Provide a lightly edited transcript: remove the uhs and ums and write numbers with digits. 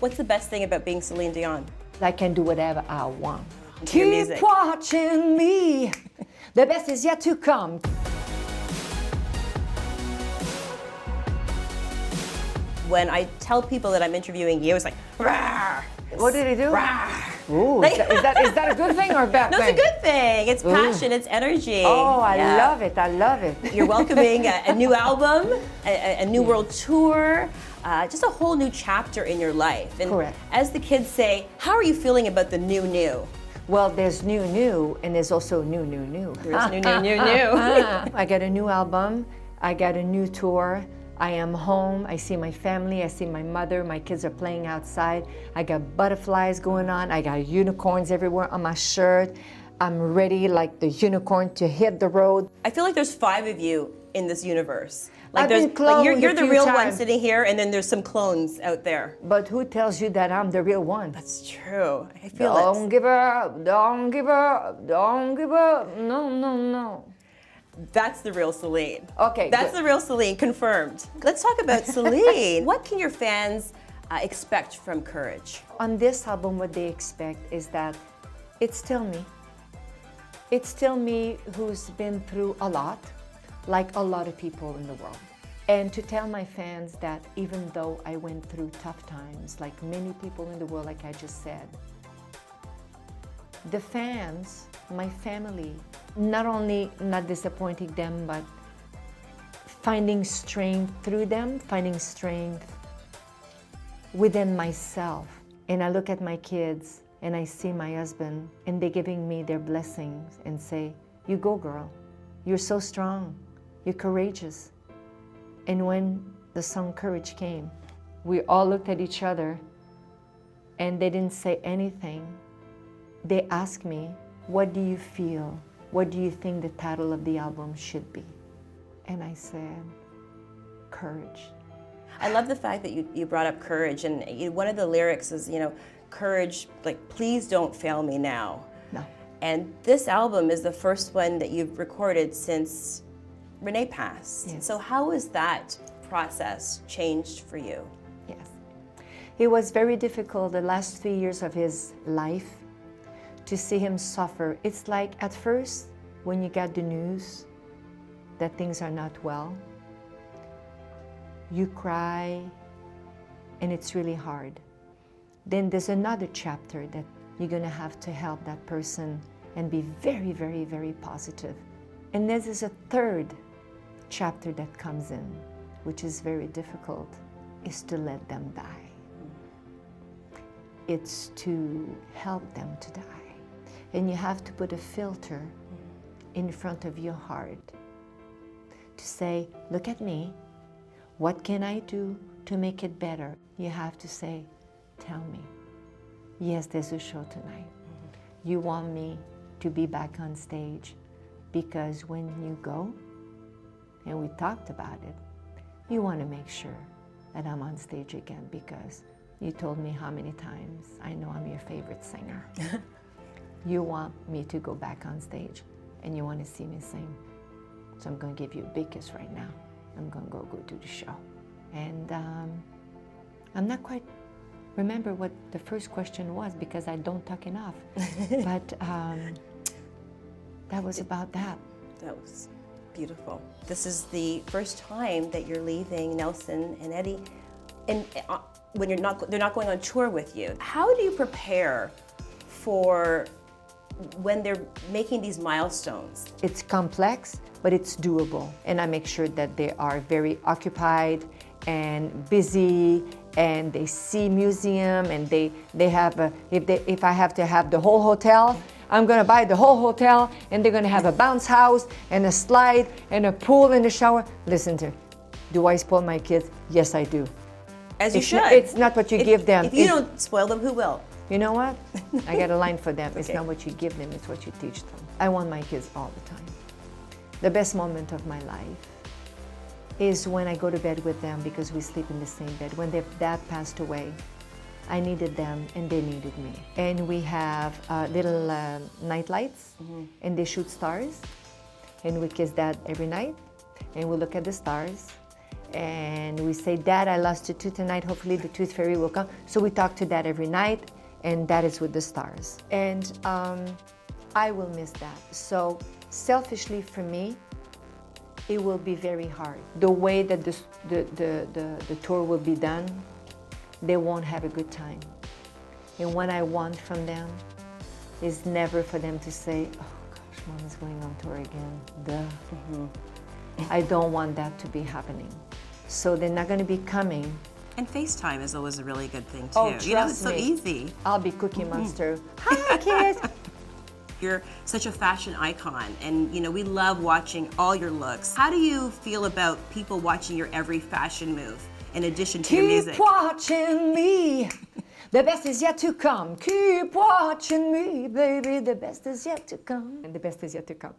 What's the best thing about being Cline Dion? I can do whatever I want. Your music. Keep watching me. The best is yet to come. When I tell people that I'm interviewing you, it's like, "Rawr." What did he do? Rawr. Ooh, is that a good thing or a bad No, thing? it's a good thing. It's passion, it's energy. Oh, I Yeah. love it. I love it. You're welcoming a new album, a new world tour, just a whole new chapter in your life. And Correct. as the kids say, how are you feeling about the new? Well, there's new, and there's also new. There's new. I got a new album. I got a new tour. I am home. I see my family. I see my mother. My kids are playing outside. I got butterflies going on. I got unicorns everywhere on my shirt. I'm ready like the unicorn to hit the road. I feel like there's 5 of you in this universe. I've been cloned you're a the few real one times. sitting here, and then there's some clones out there. But who tells you that I'm the real one? That's true. I feel Don't give up. Don't give up. Don't give up. No. that's the real Cline. Okay, That's good. the real Cline, confirmed. Let's talk about Cline. What can your fans expect from Courage? On this album, what they expect is that it's still me. It's still me who's been through a lot, like a lot of people in the world. And to tell my fans that even though I went through tough times, like many people in the world, like I just said, the fans, my family, not only not disappointing them, but finding strength through them, finding strength within myself. And I look at my kids and I see my husband and they're giving me their blessings and say, you go girl, you're so strong, you're courageous. And when the song Courage came, we all looked at each other and they didn't say anything. They asked me, what do you feel? What do you think the title of the album should be? And I said, Courage. I love the fact that you brought up courage, and one of the lyrics is, courage, like, please don't fail me now. No. And this album is the first one that you've recorded since Renee passed. Yes. So how has that process changed for you? Yes. It was very difficult the last 3 years of his life to see him suffer. It's like at first, when you get the news that things are not well, you cry and it's really hard. Then there's another chapter that you're gonna have to help that person and be very, very, very positive. And then there's a third chapter that comes in, which is very difficult, is to let them die. It's to help them to die. And you have to put a filter in front of your heart to say, look at me, what can I do to make it better? You have to say, tell me, yes, there's a show tonight. You want me to be back on stage because when you go, and we talked about it, you want to make sure that I'm on stage again because you told me how many times I know I'm your favorite singer. You want me to go back on stage and you want to see me sing. So I'm going to give you a big kiss right now. I'm going to go do the show. And I'm not quite remember what the first question was because I don't talk enough. But that was about that. That was beautiful. This is the first time that you're leaving Nelson and Eddie, and when they're not going on tour with you. How do you prepare for when they're making these milestones? It's complex, but it's doable. And I make sure that they are very occupied and busy, and they see museum, and they have if I have to have the whole hotel, I'm gonna buy the whole hotel, and they're gonna have a bounce house and a slide and a pool and a shower. Listen to, do I spoil my kids? Yes, I do. As you It's should. it's not what you give them. If you It's- don't spoil them, who will? You know what? I got a line for them. It's Okay. not what you give them, it's what you teach them. I want my kids all the time. The best moment of my life is when I go to bed with them because we sleep in the same bed. When their dad passed away, I needed them and they needed me. And we have little night lights and they shoot stars. And we kiss Dad every night and we look at the stars. and we say, Dad, I lost a tooth tonight. Hopefully the tooth fairy will come. So we talk to Dad every night, and Dad is with the stars. And I will miss that. So selfishly for me, it will be very hard. The way that the tour will be done, they won't have a good time. And what I want from them is never for them to say, oh gosh, Mom is going on tour again, duh. I don't want that to be happening. So they're not gonna be coming. And FaceTime is always a really good thing too. Oh, trust you know, it's so me. easy. I'll be Cookie Monster. Hi, kids. You're such a fashion icon, and you know, we love watching all your looks. How do you feel about people watching your every fashion move in addition to your music? Keep watching me. The best is yet to come. Keep watching me, baby. The best is yet to come. And the best is yet to come.